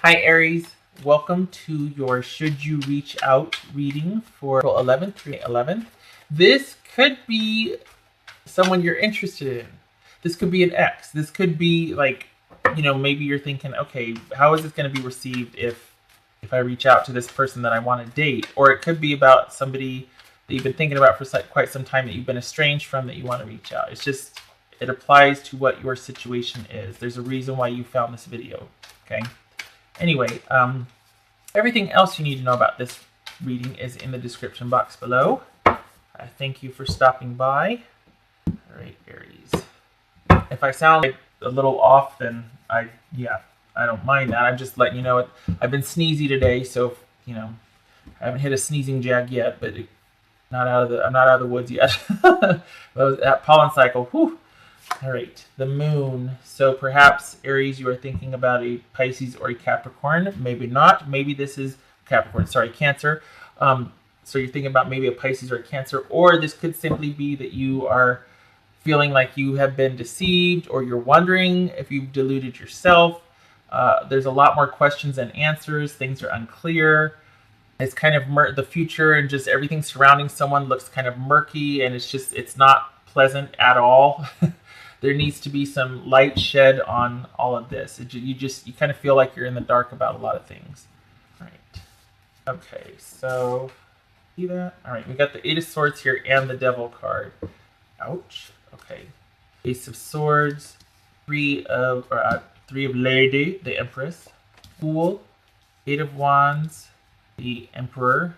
Hi Aries, welcome to your Should You Reach Out reading for April 11th through 11th. This could be someone you're interested in. This could be an ex. This could be like, maybe you're thinking, okay, how is this going to be received if I reach out to this person that I want to date? Or it could be about somebody that you've been thinking about for quite some time that you've been estranged from that you want to reach out. It applies to what your situation is. There's a reason why you found this video, okay? Anyway, everything else you need to know about this reading is in the description box below. I thank you for stopping by. All right, Aries. If I sound like a little off, then I don't mind that. I'm just letting you know I've been sneezy today, so I haven't hit a sneezing jag yet, but I'm not out of the woods yet. That pollen cycle, whew. All right, the moon. So perhaps, Aries, you are thinking about a Pisces or a Capricorn. Maybe not. Maybe this is Capricorn. Sorry, Cancer. So you're thinking about maybe a Pisces or a Cancer. Or this could simply be that you are feeling like you have been deceived, or you're wondering if you've deluded yourself. There's a lot more questions than answers. Things are unclear. It's kind of the future and just everything surrounding someone looks kind of murky, and it's not pleasant at all. There needs to be some light shed on all of this. You kind of feel like you're in the dark about a lot of things. All right. Okay, so see that? All right, we got the Eight of Swords here and the Devil card. Ouch. Okay. Ace of Swords, Three of Lady, the Empress, Fool, Eight of Wands, the Emperor,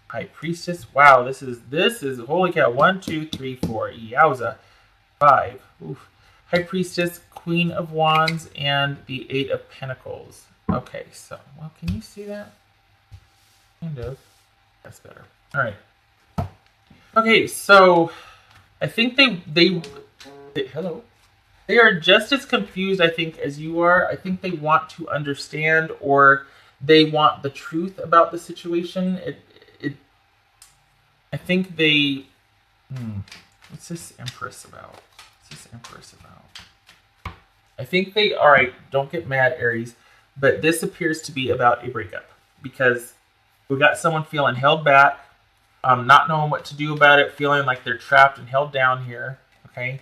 High Priestess. Wow, this is holy cow. 1, 2, 3, 4. Yowza. 5. Oof. High Priestess, Queen of Wands, and the Eight of Pentacles. Okay, so, well, can you see that? Kind of. That's better. All right. Okay, so I think they hello. They are just as confused, I think, as you are. I think they want to understand, or they want the truth about the situation. I think they. What's this Empress about? I think they, all right, don't get mad, Aries, but this appears to be about a breakup, because we got someone feeling held back, not knowing what to do about it, feeling like they're trapped and held down here, okay?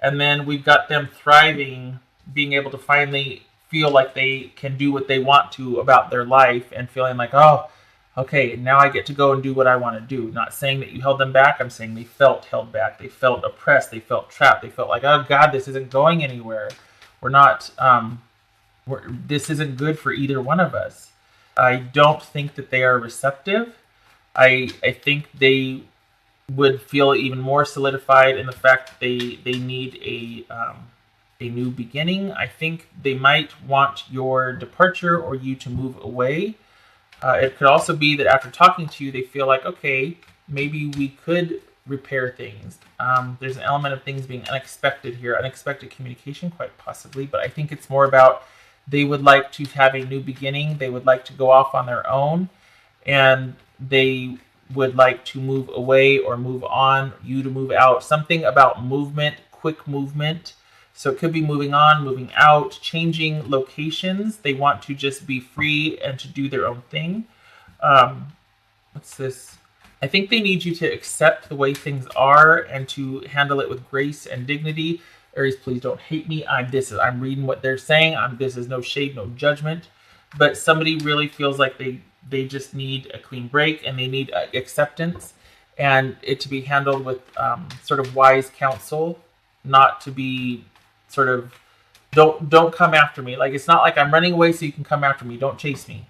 And then we've got them thriving, being able to finally feel like they can do what they want to about their life, and feeling like, oh, okay, now I get to go and do what I want to do. Not saying that you held them back. I'm saying they felt held back. They felt oppressed. They felt trapped. They felt like, oh God, this isn't going anywhere. We're not, this isn't good for either one of us. I don't think that they are receptive. I think they would feel even more solidified in the fact that they need a new beginning. I think they might want your departure or you to move away. It could also be that after talking to you, they feel like, okay, maybe we could repair things. There's an element of things being unexpected here, unexpected communication, quite possibly. But I think it's more about they would like to have a new beginning. They would like to go off on their own, and they would like to move away or move on, you to move out. Something about movement, quick movement. So it could be moving on, moving out, changing locations. They want to just be free and to do their own thing. What's this? I think they need you to accept the way things are and to handle it with grace and dignity. Aries, please don't hate me. I'm reading what they're saying. This is no shade, no judgment. But somebody really feels like they just need a clean break, and they need acceptance, and it to be handled with sort of wise counsel, not to be sort of, don't come after me. Like, it's not like I'm running away so you can come after me. Don't chase me.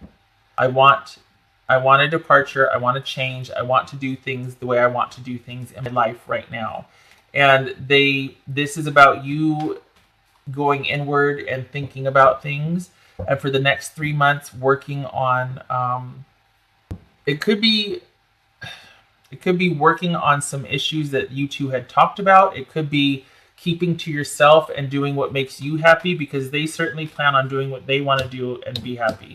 I want a departure. I want to change. I want to do things the way I want to do things in my life right now. And this is about you going inward and thinking about things. And for the next 3 months, working on, it could be working on some issues that you two had talked about. It could be keeping to yourself and doing what makes you happy, because they certainly plan on doing what they want to do and be happy.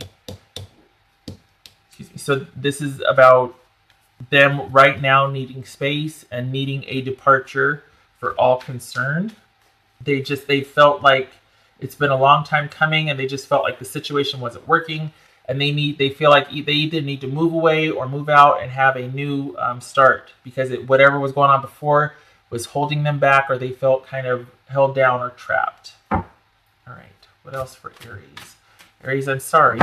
Excuse me. So this is about them right now needing space and needing a departure for all concerned. They felt like It's been a long time coming, and they just felt like the situation wasn't working, and they feel like they either need to move away or move out and have a new start, because whatever was going on before was holding them back, or they felt kind of held down or trapped. All right, what else for Aries? Aries, I'm sorry.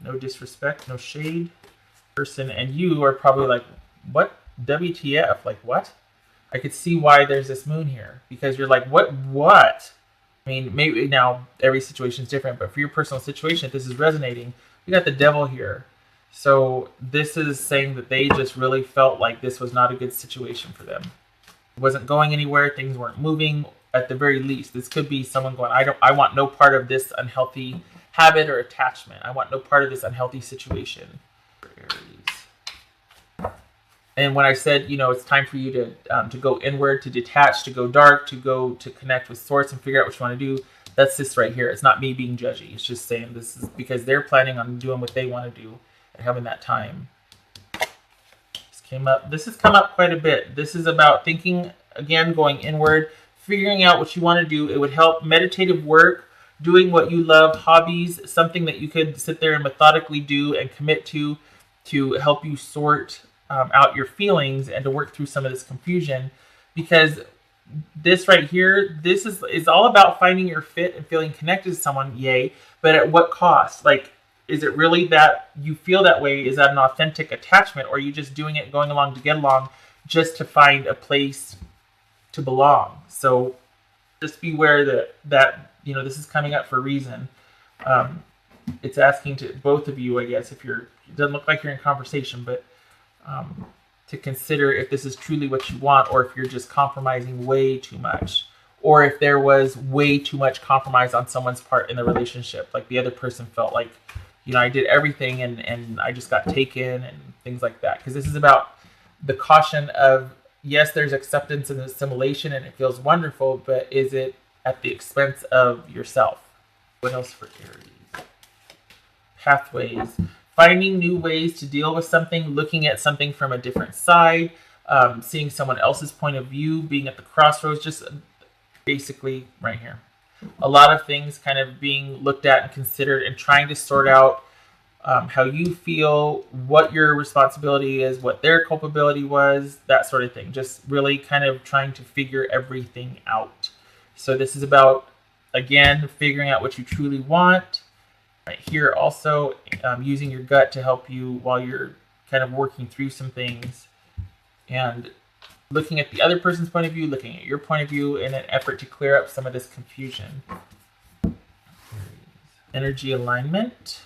No disrespect, no shade. Person, and you are probably like, what? WTF? Like, what? I could see why there's this moon here, because you're like, what? I mean, maybe now every situation is different, but for your personal situation, if this is resonating, we got the devil here. So this is saying that they just really felt like this was not a good situation for them. It wasn't going anywhere. Things weren't moving. At the very least, this could be someone going, I want no part of this unhealthy habit or attachment. I want no part of this unhealthy situation. For Aries. And when I said, it's time for you to go inward, to detach, to go dark, to connect with source and figure out what you want to do, that's this right here. It's not me being judgy. It's just saying this is because they're planning on doing what they want to do and having that time. This has come up quite a bit. This is about thinking, again, going inward, figuring out what you want to do. It would help meditative work, doing what you love, hobbies, something that you could sit there and methodically do and commit to help you sort out your feelings and to work through some of this confusion. Because this right here, this is all about finding your fit and feeling connected to someone, yay, but at what cost? Like, is it really that you feel that way? Is that an authentic attachment, or are you just doing it, going along to get along, just to find a place to belong? So just beware that this is coming up for a reason. It's asking to both of you, I guess, it doesn't look like you're in conversation, but to consider if this is truly what you want, or if you're just compromising way too much, or if there was way too much compromise on someone's part in the relationship. Like the other person felt like, I did everything and I just got taken and things like that. Because this is about the caution of, yes, there's acceptance and assimilation and it feels wonderful, but is it at the expense of yourself? What else for Aries? Pathways. Finding new ways to deal with something, looking at something from a different side, seeing someone else's point of view, being at the crossroads, just basically right here. A lot of things kind of being looked at and considered and trying to sort out how you feel, what your responsibility is, what their culpability was, that sort of thing. Just really kind of trying to figure everything out. So this is about, again, figuring out what you truly want. Right here also, using your gut to help you while you're kind of working through some things. And looking at the other person's point of view, looking at your point of view in an effort to clear up some of this confusion. Energy alignment.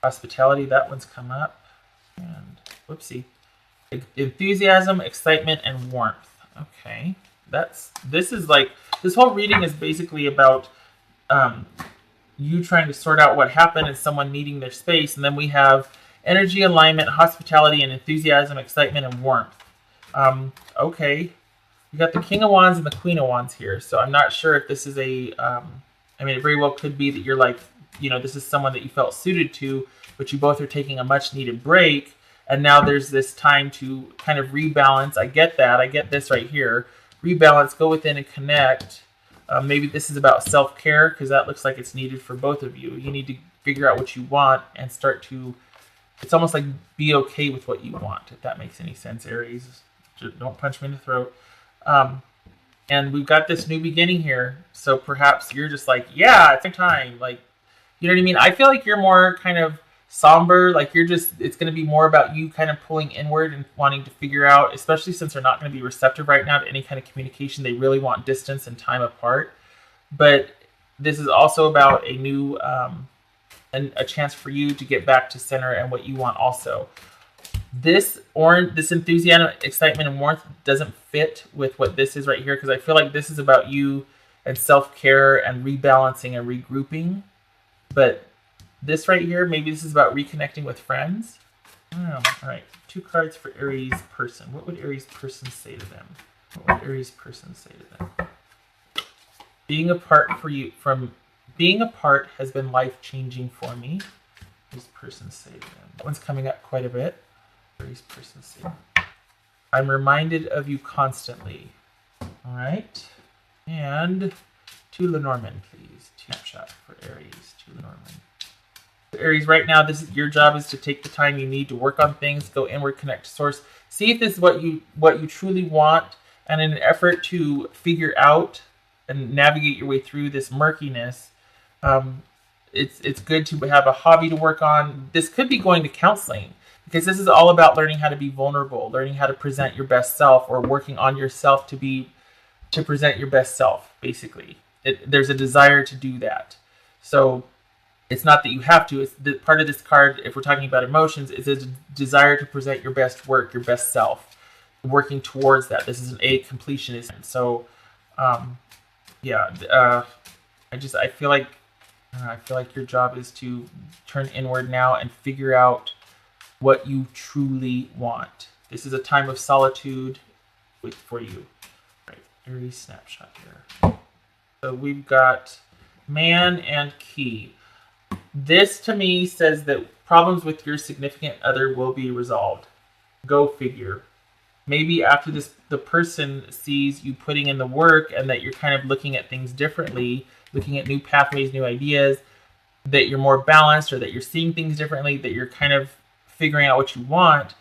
Hospitality, that one's come up. And whoopsie. Enthusiasm, excitement, and warmth. Okay. This whole reading is basically about you trying to sort out what happened and someone needing their space. And then we have energy alignment, hospitality, and enthusiasm, excitement, and warmth. Okay. You got the King of Wands and the Queen of Wands here. So I'm not sure if this is it very well could be that you're like, this is someone that you felt suited to, but you both are taking a much needed break. And now there's this time to kind of rebalance. I get that. I get this right here. Rebalance, go within and connect. Maybe this is about self-care, because that looks like it's needed for both of you. You need to figure out what you want and start to, it's almost like be okay with what you want, if that makes any sense, Aries. Just don't punch me in the throat. And we've got this new beginning here. So perhaps you're just like, yeah, it's time. Like, you know what I mean? I feel like you're more kind of somber. Like it's going to be more about you kind of pulling inward and wanting to figure out, especially since they're not going to be receptive right now to any kind of communication. They really want distance and time apart. But this is also about a new, and a chance for you to get back to center and what you want also. This enthusiasm, excitement, and warmth doesn't fit with what this is right here, because I feel like this is about you and self-care and rebalancing and regrouping. But this right here, maybe this is about reconnecting with friends. I don't know. All right, 2 cards for Aries person. What would Aries person say to them? What would Aries person say to them? Being apart has been life-changing for me. Aries person say to them. That one's coming up quite a bit. Aries person say. I'm reminded of you constantly. All right. And To Lenormand, please. Snapshot for Aries. To Lenormand. Aries, right now, your job is to take the time you need to work on things, go inward, connect to source, see if this is what you truly want, and in an effort to figure out and navigate your way through this murkiness, it's good to have a hobby to work on. This could be going to counseling, because this is all about learning how to be vulnerable, learning how to present your best self, or working on yourself to present your best self. Basically, there's a desire to do that. So it's not that you have to. It's the part of this card, if we're talking about emotions, is a desire to present your best work, your best self, working towards that. This is a completionism. So, yeah, I feel like your job is to turn inward now and figure out what you truly want. This is a time of solitude for you. Right, Aries snapshot here. So we've got man and key. This to me says that problems with your significant other will be resolved. Go figure. Maybe after this, the person sees you putting in the work and that you're kind of looking at things differently, looking at new pathways, new ideas, that you're more balanced, or that you're seeing things differently, that you're kind of figuring out what you want.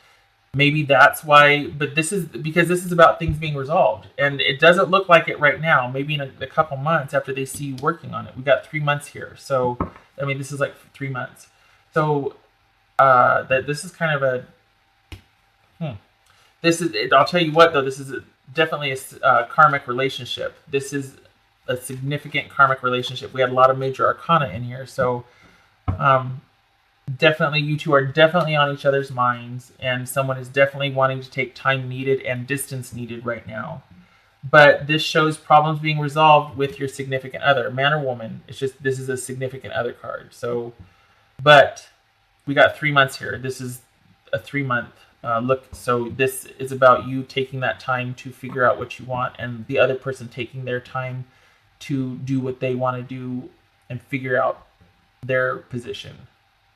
Maybe that's why, but this is because this is about things being resolved, and it doesn't look like it right now. Maybe in a couple months after they see you working on it. We got 3 months here, so I mean this is like 3 months. So that this is kind of a this is. I'll tell you what though, this is definitely a karmic relationship. This is a significant karmic relationship. We had a lot of major arcana in here, so definitely you two are definitely on each other's minds, and someone is definitely wanting to take time needed and distance needed right now. But this shows problems being resolved with your significant other, man or woman. It's just this is a significant other card. So, but we got 3 months here. This is a 3-month look. So this is about you taking that time to figure out what you want, and the other person taking their time to do what they want to do and figure out their position.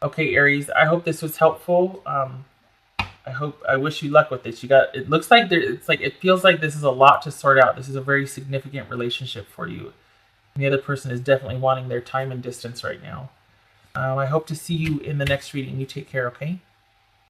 Okay, Aries, I hope this was helpful. I wish you luck with this. It looks like it feels like this is a lot to sort out. This is a very significant relationship for you. And the other person is definitely wanting their time and distance right now. I hope to see you in the next reading. You take care, okay?